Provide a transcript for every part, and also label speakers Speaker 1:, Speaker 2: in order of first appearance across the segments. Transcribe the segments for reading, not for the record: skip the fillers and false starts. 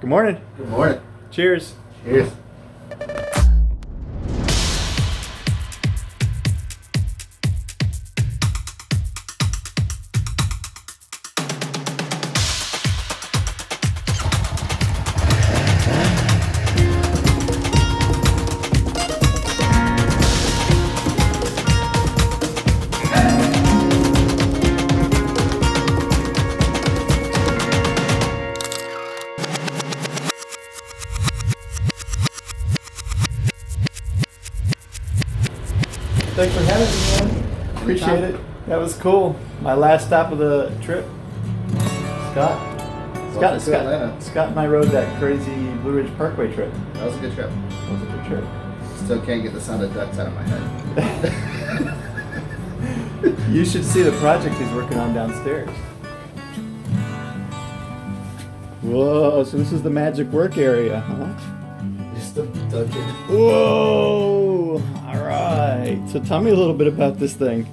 Speaker 1: Good morning.
Speaker 2: Good morning.
Speaker 1: Cheers.
Speaker 2: Cheers.
Speaker 1: Thanks for having me, man. Appreciate it. That was cool. My last stop of the trip. Scott and I rode that crazy Blue Ridge Parkway trip.
Speaker 2: That was a good trip.
Speaker 1: That was a good trip.
Speaker 2: Still can't get the sound of ducks out of my head.
Speaker 1: You should see the project he's working on downstairs. Whoa, so this is the magic work area, huh?
Speaker 2: Just the dungeon.
Speaker 1: Whoa! Alright. So tell me a little bit about this thing.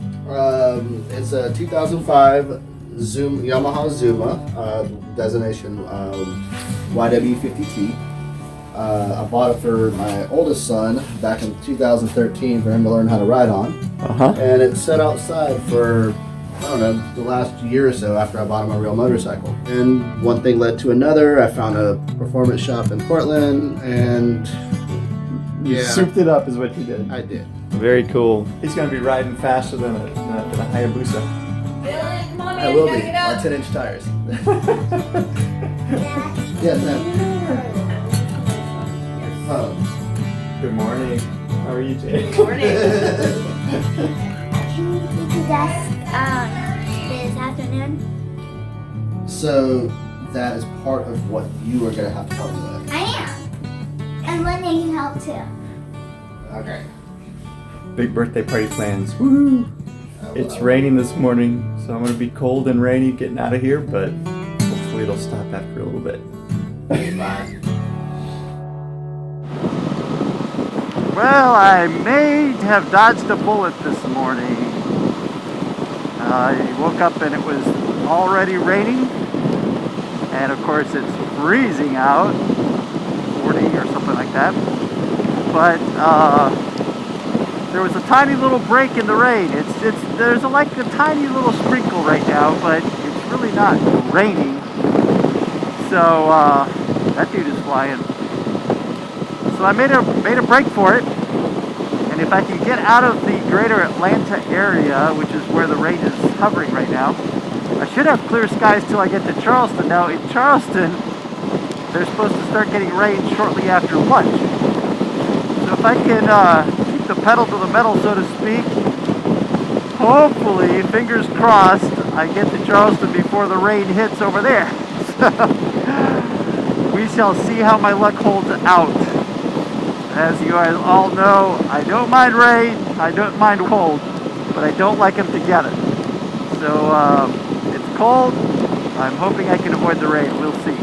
Speaker 2: It's a 2005 Yamaha Zuma, designation YW50T. I bought it for my oldest son back in 2013 for him to learn how to ride on. And it sat outside for, I don't know, the last year or so after I bought him a real motorcycle. And one thing led to another. I found a performance shop in Portland and
Speaker 1: You souped it up is what you did.
Speaker 2: I did.
Speaker 1: Very cool. He's going to be riding faster than a Hayabusa.
Speaker 2: I will be. On 10-inch tires. Yes, ma'am.
Speaker 1: Good morning. How are you, Jay?
Speaker 3: Good morning. Can you do this afternoon?
Speaker 2: So that is part of what you are going to have to help me with.
Speaker 3: I am. And Lindy can help too.
Speaker 2: Okay.
Speaker 1: Big birthday party plans. Woohoo! It's raining this morning, so I'm going to be cold and rainy getting out of here, but hopefully it'll stop after a little bit.
Speaker 2: Bye.
Speaker 1: Well, I may have dodged a bullet this morning. I woke up and it was already raining, and of course it's freezing out, 40 or something like that. But there was a tiny little break in the rain. There's like a tiny little sprinkle right now, but it's really not raining. So that dude is flying. So I made a break for it, and if I can get out of the greater Atlanta area, which is where the rain is hovering right now, I should have clear skies till I get to Charleston. Now in Charleston, they're supposed to start getting rain shortly after lunch. So if I can keep the pedal to the metal, so to speak, hopefully, fingers crossed, I get to Charleston before the rain hits over there. We shall see how my luck holds out. As you guys all know, I don't mind rain, I don't mind cold, but I don't like them together. So it's cold. I'm hoping I can avoid the rain. We'll see.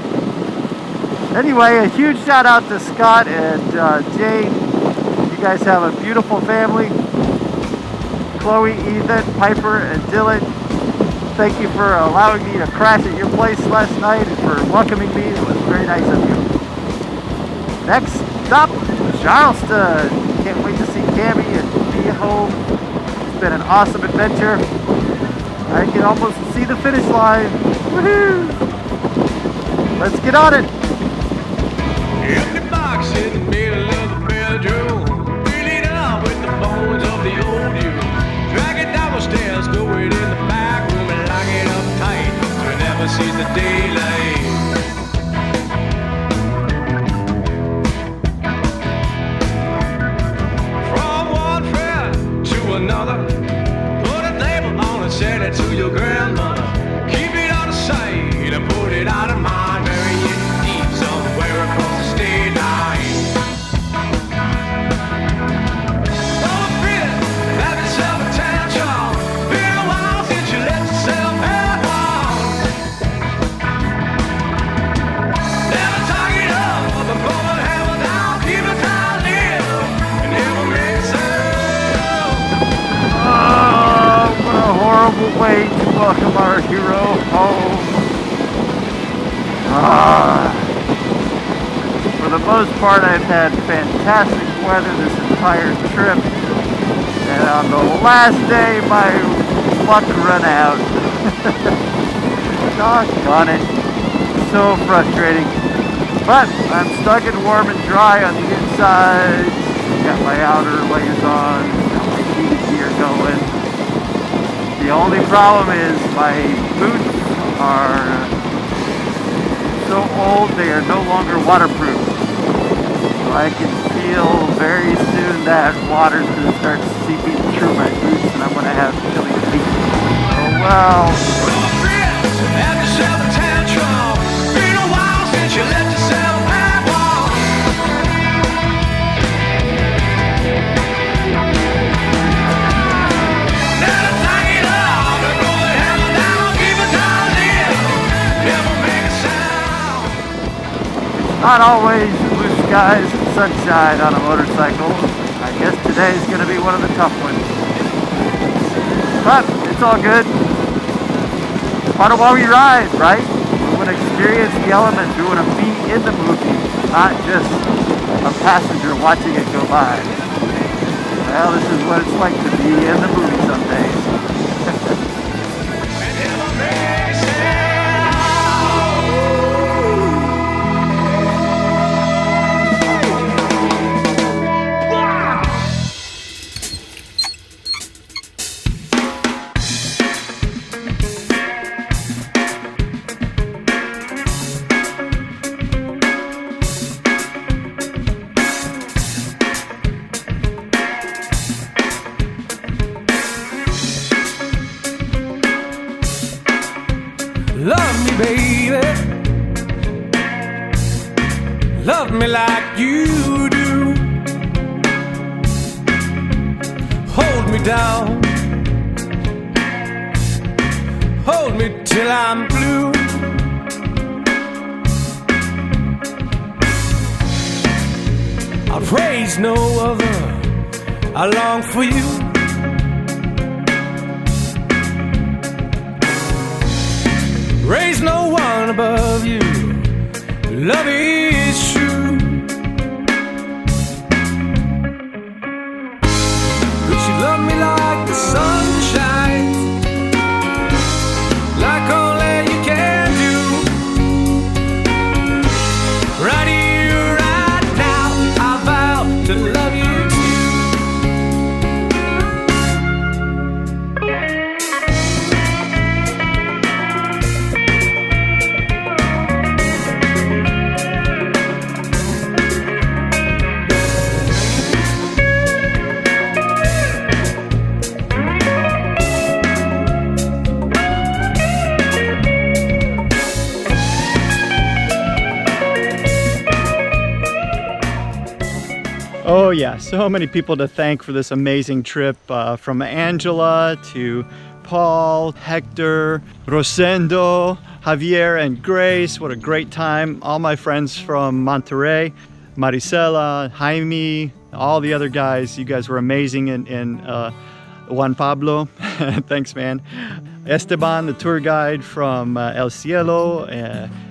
Speaker 1: Anyway, a huge shout out to Scott and Jay. You guys have a beautiful family. Chloe, Ethan, Piper, and Dylan. Thank you for allowing me to crash at your place last night and for welcoming me. It was very nice of you. Next stop, Charleston. Can't wait to see Cammy and be at home. It's been an awesome adventure. I can almost see the finish line. Woohoo! Let's get on it.
Speaker 4: Empty box in the middle of the bedroom, filling up with the bones of the old you. Drag it down the stairs, go it in the back room and lock it up tight, so it never sees the daylight. From one friend to another, put a label on it, send it to your grandmother. Keep it out of sight and put it out of mind, bury it deep somewhere across the state line.
Speaker 1: most part, I've had fantastic weather this entire trip. And on the last day, my luck ran out. Doggone it. So frustrating. But I'm stuck and warm and dry on the inside. Got my outer layers on. Got my heated gear going. The only problem is my boots are so old they are no longer waterproof. So I can feel very soon that water's going to start seeping through my boots and I'm going to have chilly feet. Oh well. Not always blue skies and sunshine on a motorcycle. I guess today's going to be one of the tough ones. But it's all good. Part of why we ride, right? We want to experience the elements. We want to be in the movie, not just a passenger watching it go by. Well, this is what it's like to be in the movie some days.
Speaker 4: Love me, baby. Love me like you do. Hold me down. Hold me till I'm blue. I'll praise no other. I long for you. Raise no one above you. Love is true. Could you love me like the sun shines, like only you can do? Right here, right now, I vow to love you.
Speaker 1: Oh yeah, so many people to thank for this amazing trip, from Angela to Paul, Hector, Rosendo, Javier, and Grace. What a great time. All my friends from Monterrey, Maricela, Jaime, all the other guys. You guys were amazing. And Juan Pablo, thanks man. Esteban, the tour guide from El Cielo,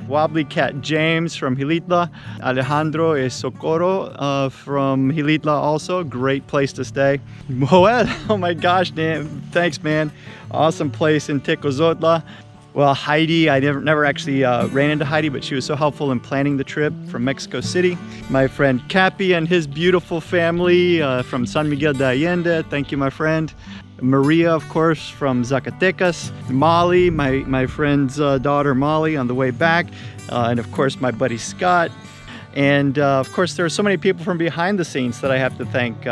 Speaker 1: Wobbly Cat James from Hilitla, Alejandro Socorro from Hilitla also, great place to stay. Joel, oh my gosh, damn, thanks man, awesome place in Tecozotla. Well, Heidi, I never actually ran into Heidi, but she was so helpful in planning the trip from Mexico City. My friend Cappy and his beautiful family from San Miguel de Allende, thank you my friend. Maria, of course, from Zacatecas. Molly, my friend's daughter Molly on the way back. And of course, my buddy Scott. And of course, there are so many people from behind the scenes that I have to thank.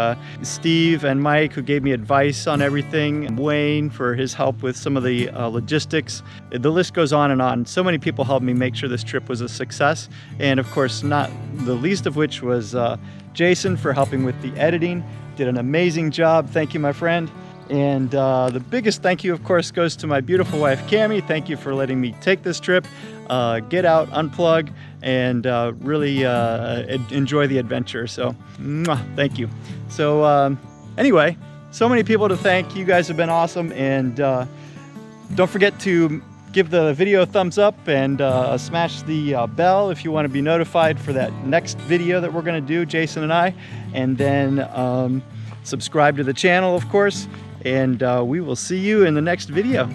Speaker 1: Steve and Mike, who gave me advice on everything. Wayne for his help with some of the logistics. The list goes on and on. So many people helped me make sure this trip was a success. And of course, not the least of which was Jason for helping with the editing. Did an amazing job. Thank you, my friend. And the biggest thank you, of course, goes to my beautiful wife, Cammie. Thank you for letting me take this trip, get out, unplug, and really enjoy the adventure. So, thank you. So, anyway, so many people to thank. You guys have been awesome. And don't forget to give the video a thumbs up and smash the bell if you want to be notified for that next video that we're going to do, Jason and I. And then subscribe to the channel, of course. And we will see you in the next video.